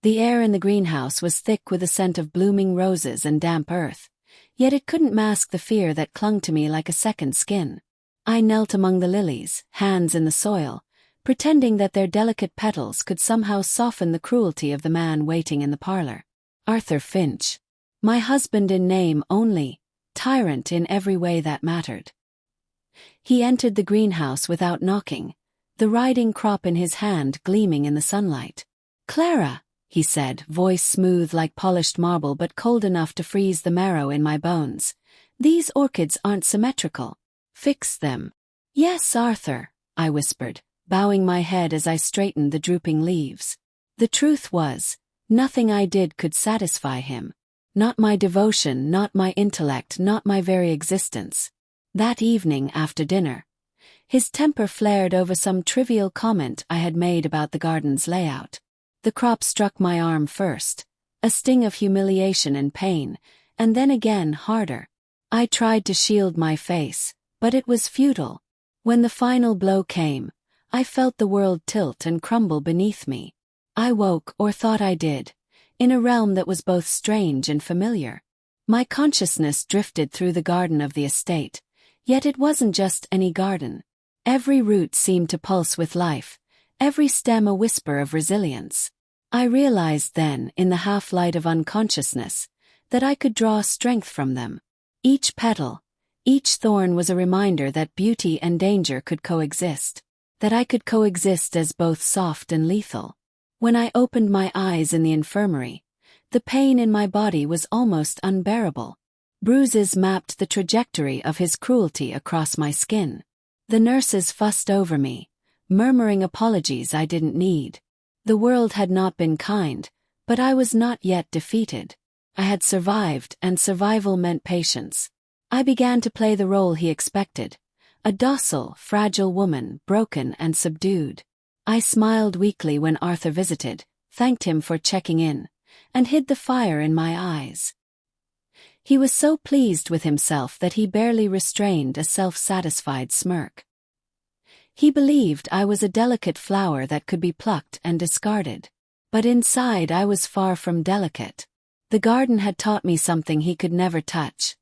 The air in the greenhouse was thick with the scent of blooming roses and damp earth, yet it couldn't mask the fear that clung to me like a second skin. I knelt among the lilies, hands in the soil, pretending that their delicate petals could somehow soften the cruelty of the man waiting in the parlor. Arthur Finch. My husband in name only, tyrant in every way that mattered. He entered the greenhouse without knocking, the riding crop in his hand gleaming in the sunlight. "Clara," he said, voice smooth like polished marble but cold enough to freeze the marrow in my bones. "These orchids aren't symmetrical. Fix them." "Yes, Arthur," I whispered, bowing my head as I straightened the drooping leaves. The truth was, nothing I did could satisfy him. Not my devotion, not my intellect, not my very existence. That evening after dinner, his temper flared over some trivial comment I had made about the garden's layout. The crop struck my arm first, a sting of humiliation and pain, and then again harder. I tried to shield my face, but it was futile. When the final blow came, I felt the world tilt and crumble beneath me. I woke, or thought I did, in a realm that was both strange and familiar. My consciousness drifted through the garden of the estate, yet it wasn't just any garden. Every root seemed to pulse with life, every stem a whisper of resilience. I realized then, in the half-light of unconsciousness, that I could draw strength from them. Each petal, each thorn was a reminder that beauty and danger could coexist, that I could coexist as both soft and lethal. When I opened my eyes in the infirmary, the pain in my body was almost unbearable. Bruises mapped the trajectory of his cruelty across my skin. The nurses fussed over me, murmuring apologies I didn't need. The world had not been kind, but I was not yet defeated. I had survived, and survival meant patience. I began to play the role he expected, a docile, fragile woman, broken and subdued. I smiled weakly when Arthur visited, thanked him for checking in, and hid the fire in my eyes. He was so pleased with himself that he barely restrained a self-satisfied smirk. He believed I was a delicate flower that could be plucked and discarded. But inside I was far from delicate. The garden had taught me something he could never touch.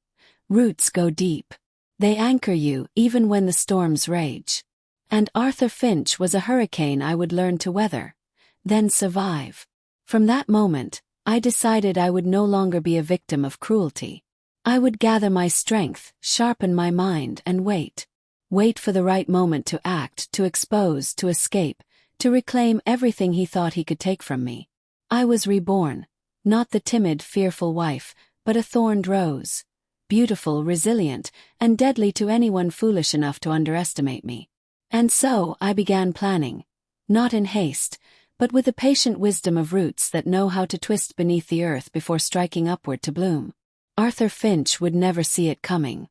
Roots go deep. They anchor you even when the storms rage. And Arthur Finch was a hurricane I would learn to weather, then survive. From that moment, I decided I would no longer be a victim of cruelty. I would gather my strength, sharpen my mind, and wait. Wait for the right moment to act, to expose, to escape, to reclaim everything he thought he could take from me. I was reborn, not the timid, fearful wife, but a thorned rose. Beautiful, resilient, and deadly to anyone foolish enough to underestimate me. And so I began planning, not in haste, but with the patient wisdom of roots that know how to twist beneath the earth before striking upward to bloom. Arthur Finch would never see it coming.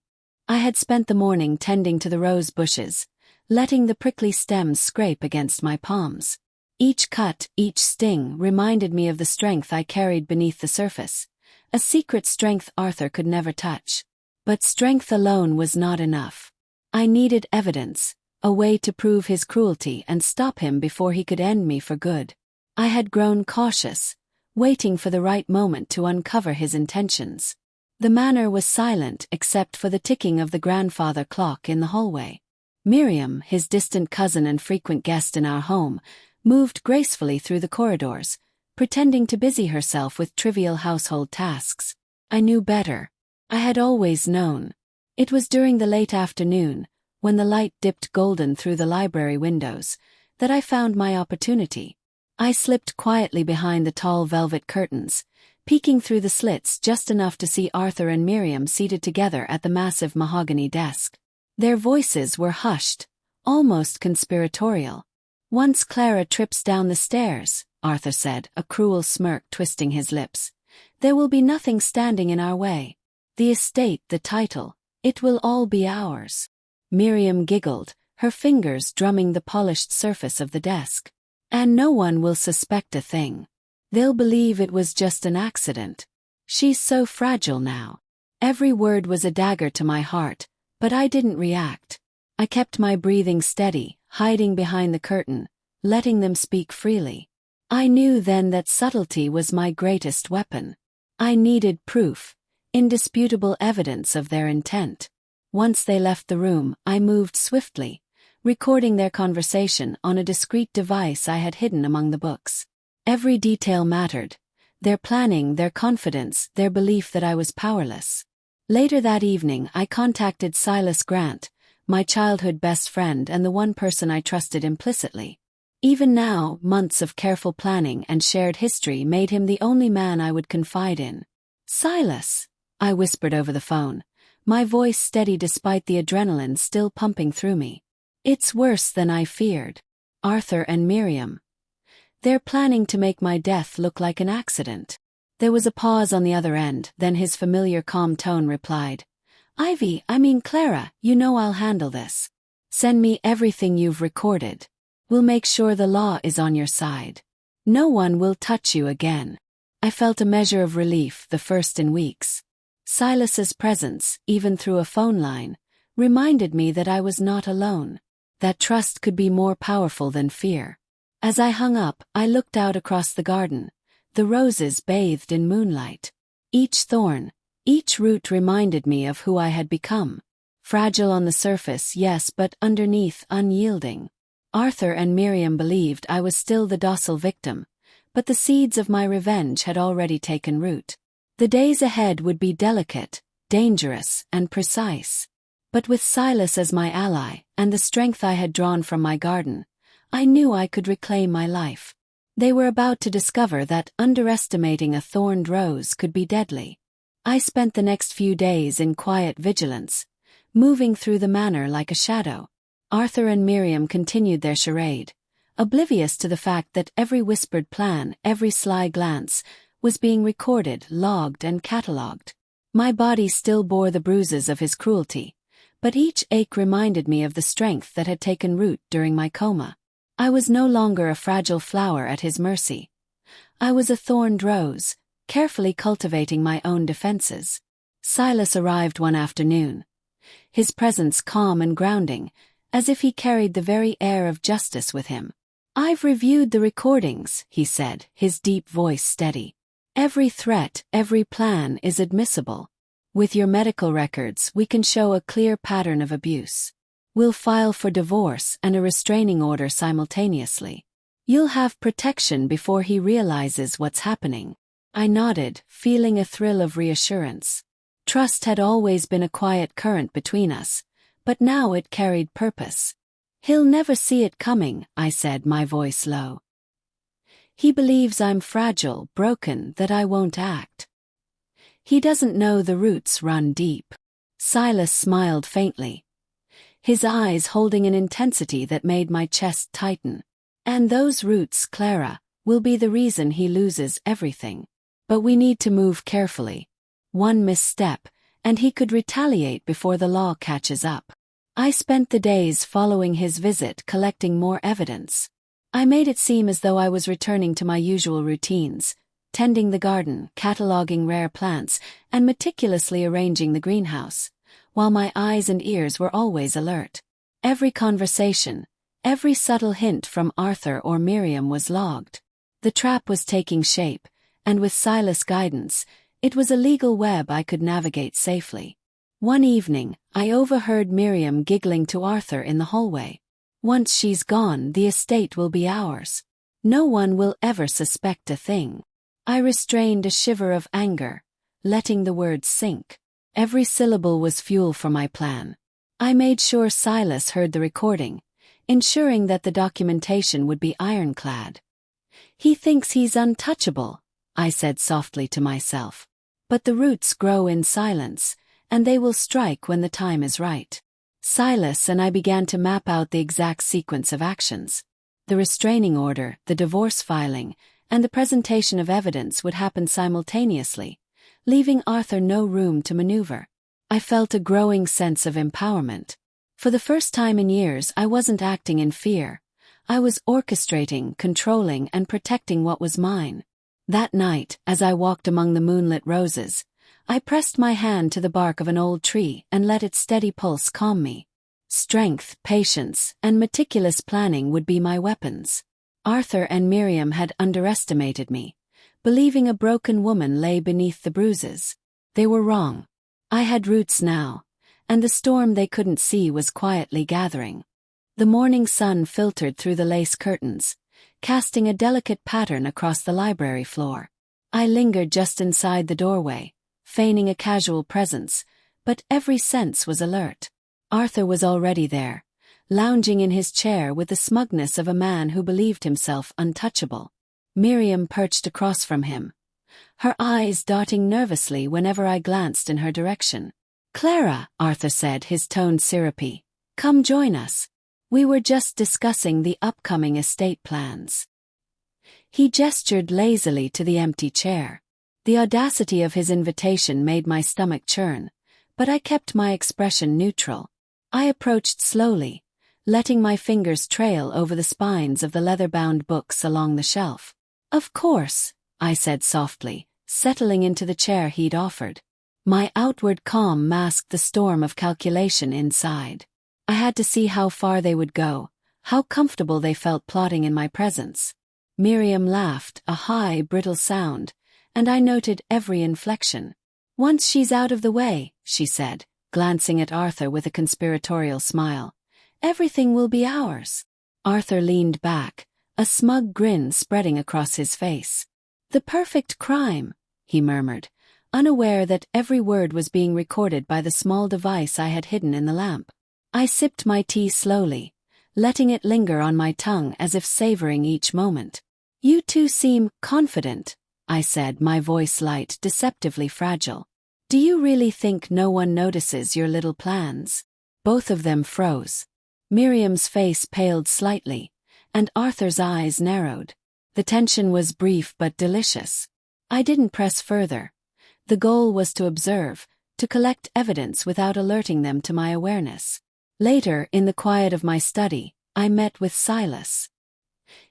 I had spent the morning tending to the rose bushes, letting the prickly stems scrape against my palms. Each cut, each sting reminded me of the strength I carried beneath the surface, a secret strength Arthur could never touch. But strength alone was not enough. I needed evidence, a way to prove his cruelty and stop him before he could end me for good. I had grown cautious, waiting for the right moment to uncover his intentions. The manor was silent except for the ticking of the grandfather clock in the hallway. Miriam, his distant cousin and frequent guest in our home, moved gracefully through the corridors, pretending to busy herself with trivial household tasks. I knew better. I had always known. It was during the late afternoon, when the light dipped golden through the library windows, that I found my opportunity. I slipped quietly behind the tall velvet curtains, peeking through the slits just enough to see Arthur and Miriam seated together at the massive mahogany desk. Their voices were hushed, almost conspiratorial. "Once Clara trips down the stairs," Arthur said, a cruel smirk twisting his lips, "there will be nothing standing in our way. The estate, the title, it will all be ours." Miriam giggled, her fingers drumming the polished surface of the desk. "And no one will suspect a thing. They'll believe it was just an accident. She's so fragile now." Every word was a dagger to my heart, but I didn't react. I kept my breathing steady, hiding behind the curtain, letting them speak freely. I knew then that subtlety was my greatest weapon. I needed proof, indisputable evidence of their intent. Once they left the room, I moved swiftly, recording their conversation on a discreet device I had hidden among the books. Every detail mattered: their planning, their confidence, their belief that I was powerless. Later that evening, I contacted Silas Grant, my childhood best friend and the one person I trusted implicitly. Even now, months of careful planning and shared history made him the only man I would confide in. "Silas," I whispered over the phone, my voice steady despite the adrenaline still pumping through me. "It's worse than I feared. Arthur and Miriam. They're planning to make my death look like an accident." There was a pause on the other end, then his familiar calm tone replied, Clara, you know I'll handle this. Send me everything you've recorded. We'll make sure the law is on your side. No one will touch you again." I felt a measure of relief, the first in weeks. Silas's presence, even through a phone line, reminded me that I was not alone. That trust could be more powerful than fear. As I hung up, I looked out across the garden, the roses bathed in moonlight. Each thorn, each root reminded me of who I had become. Fragile on the surface, yes, but underneath unyielding. Arthur and Miriam believed I was still the docile victim, but the seeds of my revenge had already taken root. The days ahead would be delicate, dangerous, and precise. But with Silas as my ally, and the strength I had drawn from my garden, I knew I could reclaim my life. They were about to discover that underestimating a thorned rose could be deadly. I spent the next few days in quiet vigilance, moving through the manor like a shadow. Arthur and Miriam continued their charade, oblivious to the fact that every whispered plan, every sly glance, was being recorded, logged, and catalogued. My body still bore the bruises of his cruelty, but each ache reminded me of the strength that had taken root during my coma. I was no longer a fragile flower at his mercy. I was a thorned rose, carefully cultivating my own defenses. Silas arrived one afternoon, his presence calm and grounding, as if he carried the very air of justice with him. "I've reviewed the recordings," he said, his deep voice steady. "Every threat, every plan is admissible. With your medical records, we can show a clear pattern of abuse. We'll file for divorce and a restraining order simultaneously. You'll have protection before he realizes what's happening." I nodded, feeling a thrill of reassurance. Trust had always been a quiet current between us, but now it carried purpose. "He'll never see it coming," I said, my voice low. "He believes I'm fragile, broken, that I won't act. He doesn't know the roots run deep." Silas smiled faintly, his eyes holding an intensity that made my chest tighten. "And those roots, Clara, will be the reason he loses everything. But we need to move carefully. One misstep, and he could retaliate before the law catches up." I spent the days following his visit collecting more evidence. I made it seem as though I was returning to my usual routines, tending the garden, cataloging rare plants, and meticulously arranging the greenhouse, while my eyes and ears were always alert. Every conversation, every subtle hint from Arthur or Miriam was logged. The trap was taking shape, and with Silas' guidance, it was a legal web I could navigate safely. One evening, I overheard Miriam giggling to Arthur in the hallway. "Once she's gone, the estate will be ours. No one will ever suspect a thing." I restrained a shiver of anger, letting the words sink. Every syllable was fuel for my plan. I made sure Silas heard the recording, ensuring that the documentation would be ironclad. "He thinks he's untouchable," I said softly to myself. "But the roots grow in silence, and they will strike when the time is right." Silas and I began to map out the exact sequence of actions. The restraining order, the divorce filing, and the presentation of evidence would happen simultaneously, leaving Arthur no room to maneuver. I felt a growing sense of empowerment. For the first time in years, I wasn't acting in fear. I was orchestrating, controlling, and protecting what was mine. That night, as I walked among the moonlit roses, I pressed my hand to the bark of an old tree and let its steady pulse calm me. Strength, patience, and meticulous planning would be my weapons. Arthur and Miriam had underestimated me, believing a broken woman lay beneath the bruises. They were wrong. I had roots now, and the storm they couldn't see was quietly gathering. The morning sun filtered through the lace curtains, casting a delicate pattern across the library floor. I lingered just inside the doorway, feigning a casual presence, but every sense was alert. Arthur was already there, lounging in his chair with the smugness of a man who believed himself untouchable. Miriam perched across from him, her eyes darting nervously whenever I glanced in her direction. "Clara," Arthur said, his tone syrupy, "come join us. We were just discussing the upcoming estate plans." He gestured lazily to the empty chair. The audacity of his invitation made my stomach churn, but I kept my expression neutral. I approached slowly, letting my fingers trail over the spines of the leather-bound books along the shelf. "Of course," I said softly, settling into the chair he'd offered. My outward calm masked the storm of calculation inside. I had to see how far they would go, how comfortable they felt plotting in my presence. Miriam laughed, a high, brittle sound, and I noted every inflection. "Once she's out of the way," she said, glancing at Arthur with a conspiratorial smile, "everything will be ours." Arthur leaned back, a smug grin spreading across his face. "The perfect crime," he murmured, unaware that every word was being recorded by the small device I had hidden in the lamp. I sipped my tea slowly, letting it linger on my tongue as if savoring each moment. "You two seem confident," I said, my voice light, deceptively fragile. "Do you really think no one notices your little plans?" Both of them froze. Miriam's face paled slightly, and Arthur's eyes narrowed. The tension was brief but delicious. I didn't press further. The goal was to observe, to collect evidence without alerting them to my awareness. Later, in the quiet of my study, I met with Silas.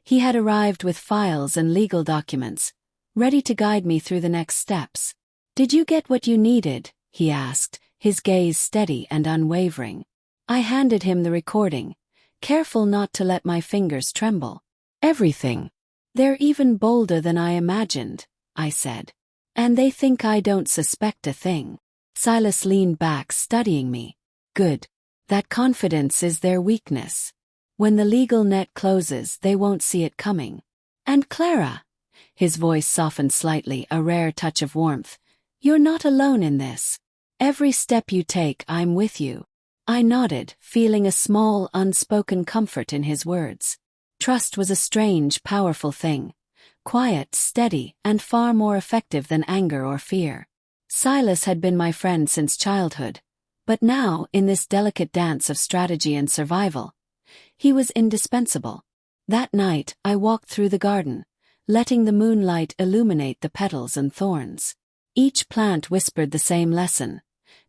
He had arrived with files and legal documents, ready to guide me through the next steps. "Did you get what you needed?" he asked, his gaze steady and unwavering. I handed him the recording, careful not to let my fingers tremble. "Everything. They're even bolder than I imagined," I said. "And they think I don't suspect a thing." Silas leaned back, studying me. "Good. That confidence is their weakness. When the legal net closes, they won't see it coming. And Clara," his voice softened slightly, a rare touch of warmth, "you're not alone in this. Every step you take, I'm with you." I nodded, feeling a small, unspoken comfort in his words. Trust was a strange, powerful thing. Quiet, steady, and far more effective than anger or fear. Silas had been my friend since childhood, but now, in this delicate dance of strategy and survival, he was indispensable. That night, I walked through the garden, letting the moonlight illuminate the petals and thorns. Each plant whispered the same lesson: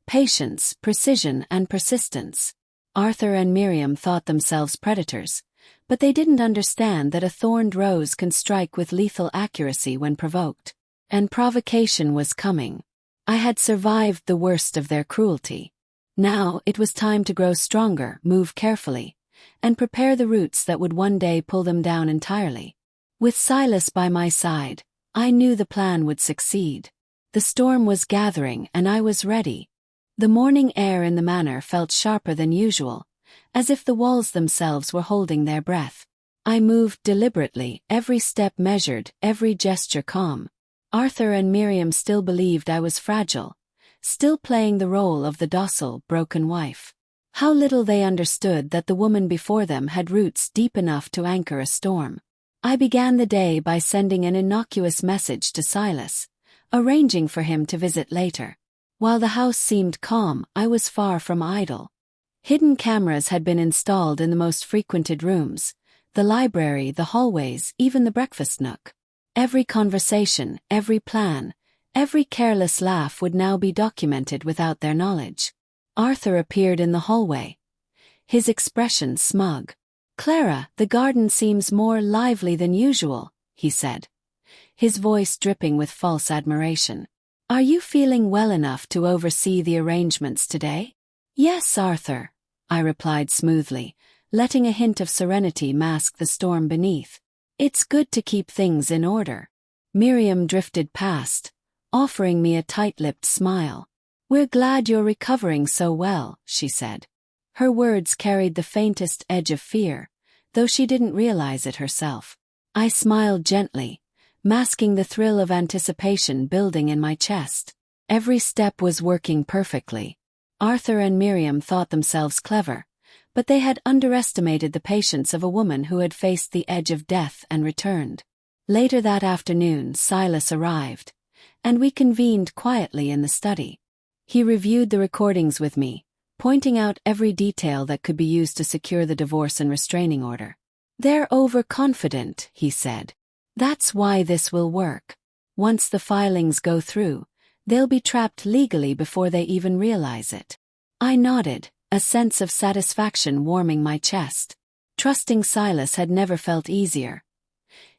patience, precision, and persistence. Arthur and Miriam thought themselves predators, but they didn't understand that a thorned rose can strike with lethal accuracy when provoked. And provocation was coming. I had survived the worst of their cruelty. Now it was time to grow stronger, move carefully, and prepare the roots that would one day pull them down entirely. With Silas by my side, I knew the plan would succeed. The storm was gathering, and I was ready. The morning air in the manor felt sharper than usual, as if the walls themselves were holding their breath. I moved deliberately, every step measured, every gesture calm. Arthur and Miriam still believed I was fragile, still playing the role of the docile, broken wife. How little they understood that the woman before them had roots deep enough to anchor a storm. I began the day by sending an innocuous message to Silas, arranging for him to visit later. While the house seemed calm, I was far from idle. Hidden cameras had been installed in the most frequented rooms, the library, the hallways, even the breakfast nook. Every conversation, every plan, every careless laugh would now be documented without their knowledge. Arthur appeared in the hallway, his expression smug. "Clara, the garden seems more lively than usual," he said, his voice dripping with false admiration. "Are you feeling well enough to oversee the arrangements today?" "Yes, Arthur," I replied smoothly, letting a hint of serenity mask the storm beneath. It's good to keep things in order. Miriam drifted past, offering me a tight-lipped smile. We're glad you're recovering so well, she said. Her words carried the faintest edge of fear, though she didn't realize it herself. I smiled gently, masking the thrill of anticipation building in my chest. Every step was working perfectly. Arthur and Miriam thought themselves clever, but they had underestimated the patience of a woman who had faced the edge of death and returned. Later that afternoon, Silas arrived, and we convened quietly in the study. He reviewed the recordings with me, pointing out every detail that could be used to secure the divorce and restraining order. They're overconfident, he said. That's why this will work. Once the filings go through, they'll be trapped legally before they even realize it. I nodded, a sense of satisfaction warming my chest. Trusting Silas had never felt easier.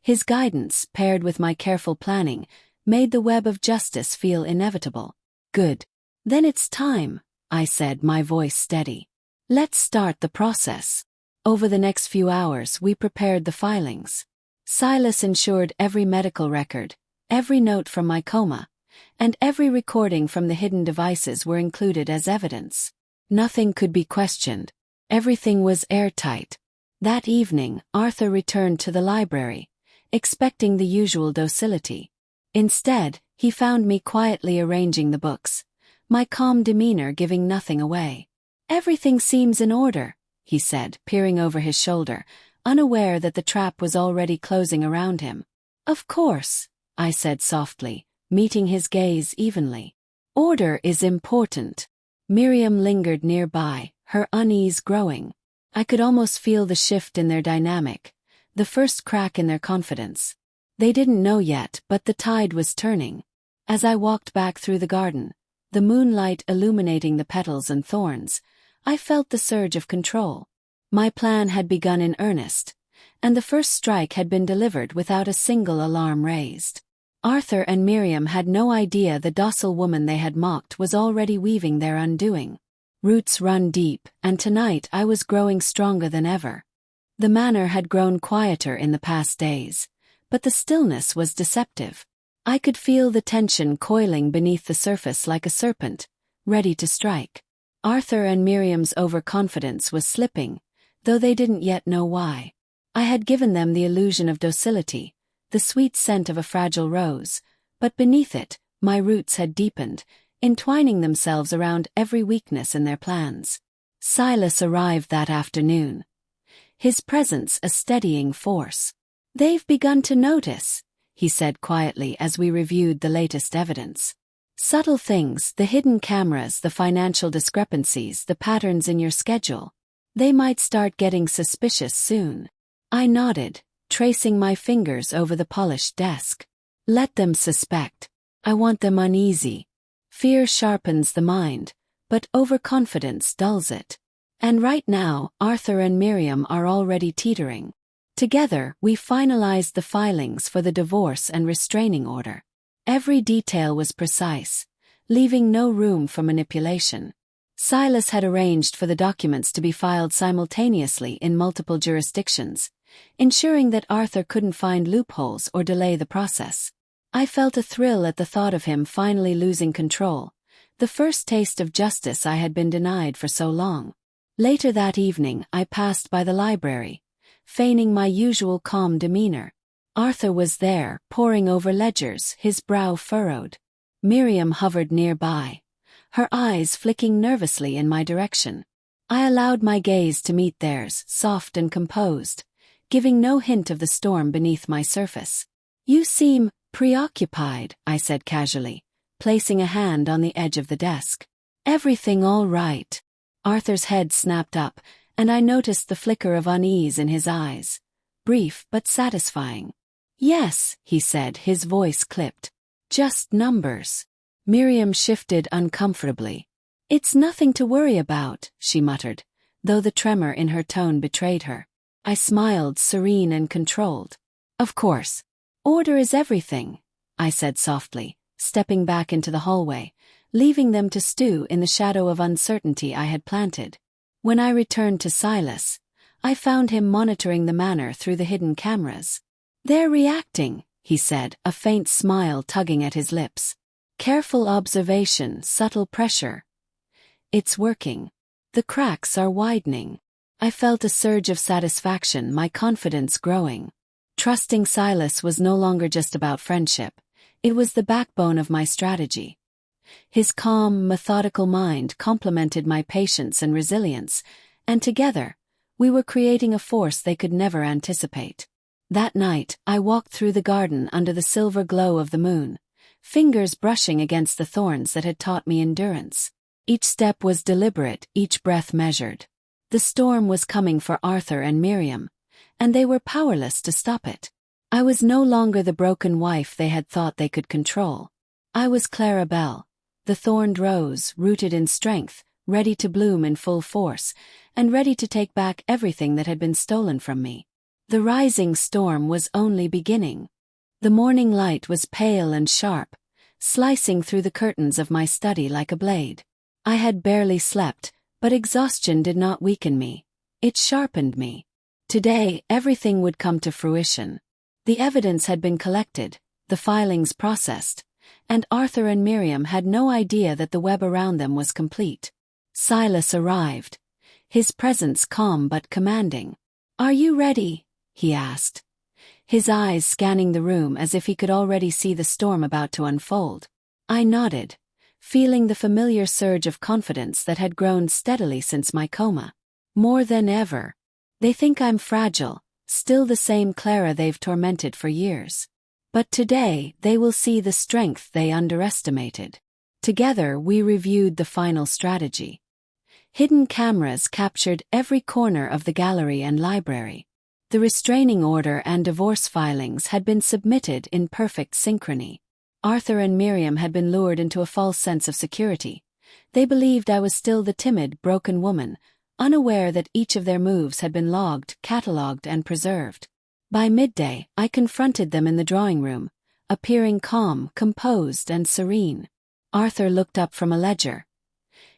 His guidance, paired with my careful planning, made the web of justice feel inevitable. Good. Then it's time, I said, my voice steady. Let's start the process. Over the next few hours, we prepared the filings. Silas ensured every medical record, every note from my coma, and every recording from the hidden devices were included as evidence. Nothing could be questioned. Everything was airtight. That evening, Arthur returned to the library, expecting the usual docility. Instead, he found me quietly arranging the books, my calm demeanor giving nothing away. Everything seems in order, he said, peering over his shoulder, unaware that the trap was already closing around him. Of course, I said softly, meeting his gaze evenly. Order is important. Miriam lingered nearby, her unease growing. I could almost feel the shift in their dynamic, the first crack in their confidence. They didn't know yet, but the tide was turning. As I walked back through the garden, the moonlight illuminating the petals and thorns, I felt the surge of control. My plan had begun in earnest, and the first strike had been delivered without a single alarm raised. Arthur and Miriam had no idea the docile woman they had mocked was already weaving their undoing. Roots run deep, and tonight I was growing stronger than ever. The manor had grown quieter in the past days, but the stillness was deceptive. I could feel the tension coiling beneath the surface like a serpent, ready to strike. Arthur and Miriam's overconfidence was slipping, though they didn't yet know why. I had given them the illusion of docility, the sweet scent of a fragile rose, but beneath it, my roots had deepened, entwining themselves around every weakness in their plans. Silas arrived that afternoon, his presence a steadying force. They've begun to notice, he said quietly as we reviewed the latest evidence. Subtle things, the hidden cameras, the financial discrepancies, the patterns in your schedule. They might start getting suspicious soon. I nodded, tracing my fingers over the polished desk. Let them suspect. I want them uneasy. Fear sharpens the mind, but overconfidence dulls it. And right now, Arthur and Miriam are already teetering. Together, we finalized the filings for the divorce and restraining order. Every detail was precise, leaving no room for manipulation. Silas had arranged for the documents to be filed simultaneously in multiple jurisdictions, ensuring that Arthur couldn't find loopholes or delay the process. I felt a thrill at the thought of him finally losing control, the first taste of justice I had been denied for so long. Later that evening, I passed by the library, feigning my usual calm demeanor. Arthur was there, poring over ledgers, his brow furrowed. Miriam hovered nearby, her eyes flicking nervously in my direction. I allowed my gaze to meet theirs, soft and composed, giving no hint of the storm beneath my surface. You seem preoccupied, I said casually, placing a hand on the edge of the desk. Everything all right? Arthur's head snapped up, and I noticed the flicker of unease in his eyes. Brief but satisfying. Yes, he said, his voice clipped. Just numbers. Miriam shifted uncomfortably. It's nothing to worry about, she muttered, though the tremor in her tone betrayed her. I smiled, serene and controlled. Of course. Order is everything, I said softly, stepping back into the hallway, leaving them to stew in the shadow of uncertainty I had planted. When I returned to Silas, I found him monitoring the manor through the hidden cameras. "They're reacting," he said, a faint smile tugging at his lips. "Careful observation, subtle pressure. It's working. The cracks are widening." I felt a surge of satisfaction, my confidence growing. Trusting Silas was no longer just about friendship. It was the backbone of my strategy. His calm, methodical mind complemented my patience and resilience, and together, we were creating a force they could never anticipate. That night, I walked through the garden under the silver glow of the moon, fingers brushing against the thorns that had taught me endurance. Each step was deliberate, each breath measured. The storm was coming for Arthur and Miriam, and they were powerless to stop it. I was no longer the broken wife they had thought they could control. I was Clara Belle, the thorned rose, rooted in strength, ready to bloom in full force, and ready to take back everything that had been stolen from me. The rising storm was only beginning. The morning light was pale and sharp, slicing through the curtains of my study like a blade. I had barely slept, but exhaustion did not weaken me. It sharpened me. Today, everything would come to fruition. The evidence had been collected, the filings processed, and Arthur and Miriam had no idea that the web around them was complete. Silas arrived, his presence calm but commanding. "Are you ready?" he asked, his eyes scanning the room as if he could already see the storm about to unfold. I nodded, feeling the familiar surge of confidence that had grown steadily since my coma. More than ever. They think I'm fragile, still the same Clara they've tormented for years. But today they will see the strength they underestimated. Together we reviewed the final strategy. Hidden cameras captured every corner of the gallery and library. The restraining order and divorce filings had been submitted in perfect synchrony. Arthur and Miriam had been lured into a false sense of security. They believed I was still the timid, broken woman, unaware that each of their moves had been logged, catalogued, and preserved. By midday, I confronted them in the drawing room, appearing calm, composed, and serene. Arthur looked up from a ledger,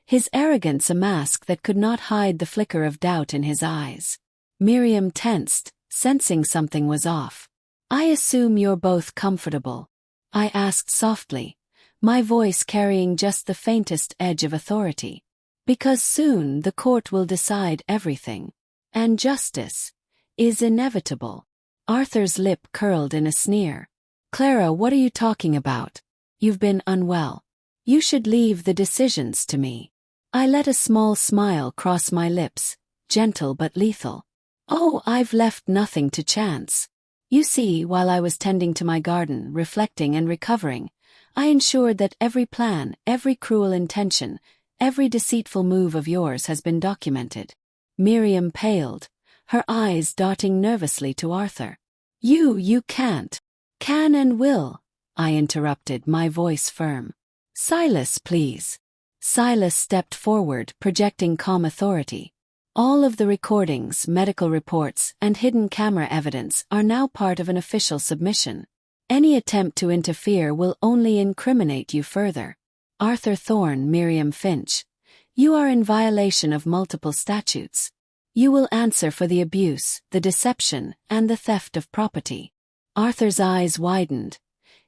his arrogance a mask that could not hide the flicker of doubt in his eyes. Miriam tensed, sensing something was off. "I assume you're both comfortable?" I asked softly, my voice carrying just the faintest edge of authority. "Because soon the court will decide everything. And justice is inevitable." Arthur's lip curled in a sneer. "Clara, what are you talking about? You've been unwell. You should leave the decisions to me." I let a small smile cross my lips, gentle but lethal. "Oh, I've left nothing to chance. You see, while I was tending to my garden, reflecting and recovering, I ensured that every plan, every cruel intention, every deceitful move of yours has been documented." Miriam paled, her eyes darting nervously to Arthur. You can't." "Can and will," I interrupted, my voice firm. "Silas, please." Silas stepped forward, projecting calm authority. "All of the recordings, medical reports, and hidden camera evidence are now part of an official submission. Any attempt to interfere will only incriminate you further. Arthur Thorne, Miriam Finch, you are in violation of multiple statutes. You will answer for the abuse, the deception, and the theft of property." Arthur's eyes widened,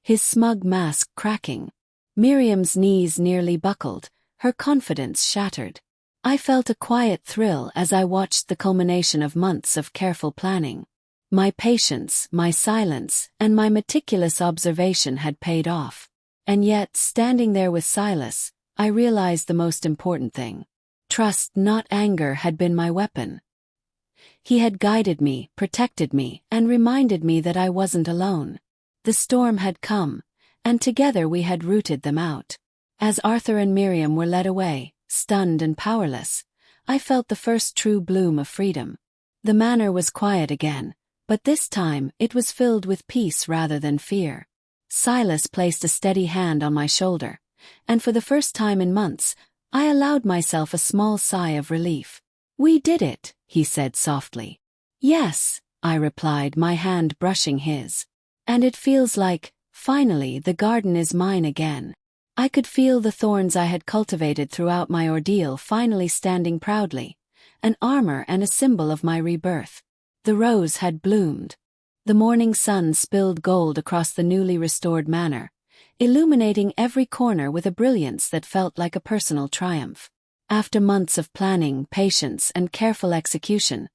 his smug mask cracking. Miriam's knees nearly buckled, her confidence shattered. I felt a quiet thrill as I watched the culmination of months of careful planning. My patience, my silence, and my meticulous observation had paid off. And yet, standing there with Silas, I realized the most important thing. Trust, not anger, had been my weapon. He had guided me, protected me, and reminded me that I wasn't alone. The storm had come, and together we had rooted them out. As Arthur and Miriam were led away, stunned and powerless, I felt the first true bloom of freedom. The manor was quiet again, but this time it was filled with peace rather than fear. Silas placed a steady hand on my shoulder, and for the first time in months, I allowed myself a small sigh of relief. "We did it," he said softly. "Yes," I replied, my hand brushing his. "And it feels like, finally, the garden is mine again." I could feel the thorns I had cultivated throughout my ordeal finally standing proudly, an armor and a symbol of my rebirth. The rose had bloomed. The morning sun spilled gold across the newly restored manor, illuminating every corner with a brilliance that felt like a personal triumph. After months of planning, patience, and careful execution,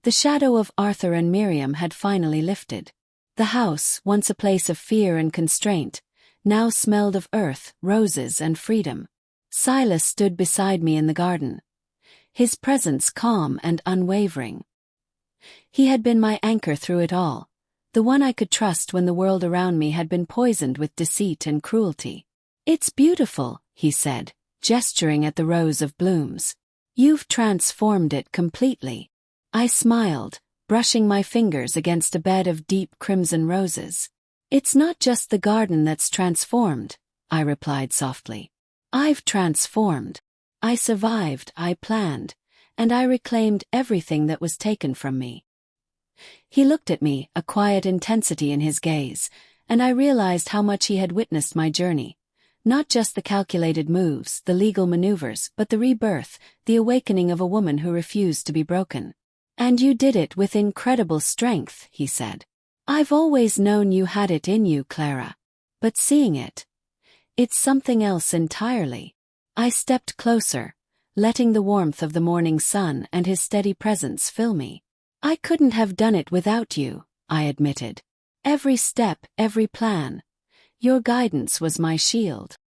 the shadow of Arthur and Miriam had finally lifted. The house, once a place of fear and constraint, now smelled of earth, roses, and freedom. Silas stood beside me in the garden, his presence calm and unwavering. He had been my anchor through it all, the one I could trust when the world around me had been poisoned with deceit and cruelty. "It's beautiful," he said, gesturing at the rows of blooms. "You've transformed it completely." I smiled, brushing my fingers against a bed of deep crimson roses. "It's not just the garden that's transformed," I replied softly. "I've transformed. I survived, I planned, and I reclaimed everything that was taken from me." He looked at me, a quiet intensity in his gaze, and I realized how much he had witnessed my journey. Not just the calculated moves, the legal maneuvers, but the rebirth, the awakening of a woman who refused to be broken. "And you did it with incredible strength," he said. "I've always known you had it in you, Clara. But seeing it, it's something else entirely." I stepped closer, letting the warmth of the morning sun and his steady presence fill me. "I couldn't have done it without you," I admitted. "Every step, every plan. Your guidance was my shield."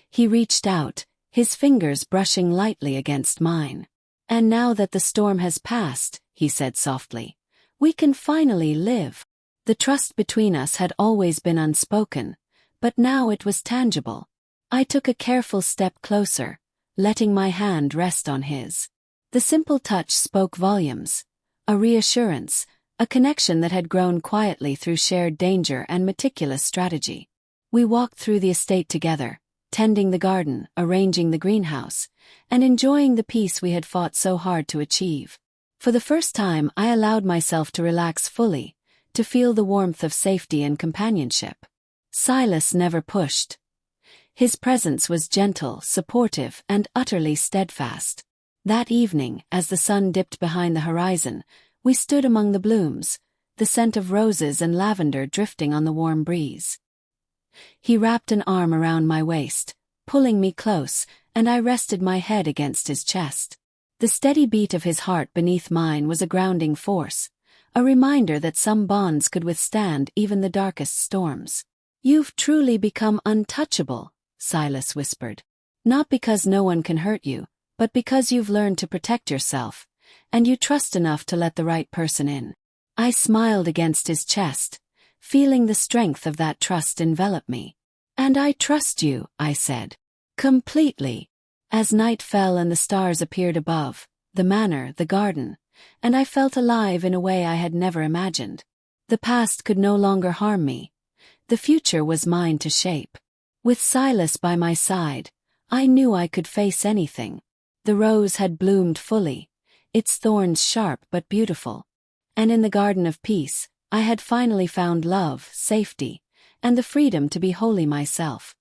He reached out, his fingers brushing lightly against mine. "And now that the storm has passed," he said softly, "we can finally live." The trust between us had always been unspoken, but now it was tangible. I took a careful step closer, letting my hand rest on his. The simple touch spoke volumes, a reassurance, a connection that had grown quietly through shared danger and meticulous strategy. We walked through the estate together, tending the garden, arranging the greenhouse, and enjoying the peace we had fought so hard to achieve. For the first time, I allowed myself to relax fully, to feel the warmth of safety and companionship. Silas never pushed. His presence was gentle, supportive, and utterly steadfast. That evening, as the sun dipped behind the horizon, we stood among the blooms, the scent of roses and lavender drifting on the warm breeze. He wrapped an arm around my waist, pulling me close, and I rested my head against his chest. The steady beat of his heart beneath mine was a grounding force, a reminder that some bonds could withstand even the darkest storms. "You've truly become untouchable," Silas whispered. "Not because no one can hurt you, but because you've learned to protect yourself, and you trust enough to let the right person in." I smiled against his chest, feeling the strength of that trust envelop me. "And I trust you," I said. "Completely." As night fell and the stars appeared above, the manor, the garden, and I felt alive in a way I had never imagined. The past could no longer harm me. The future was mine to shape. With Silas by my side, I knew I could face anything. The rose had bloomed fully, its thorns sharp but beautiful. And in the garden of peace, I had finally found love, safety, and the freedom to be wholly myself.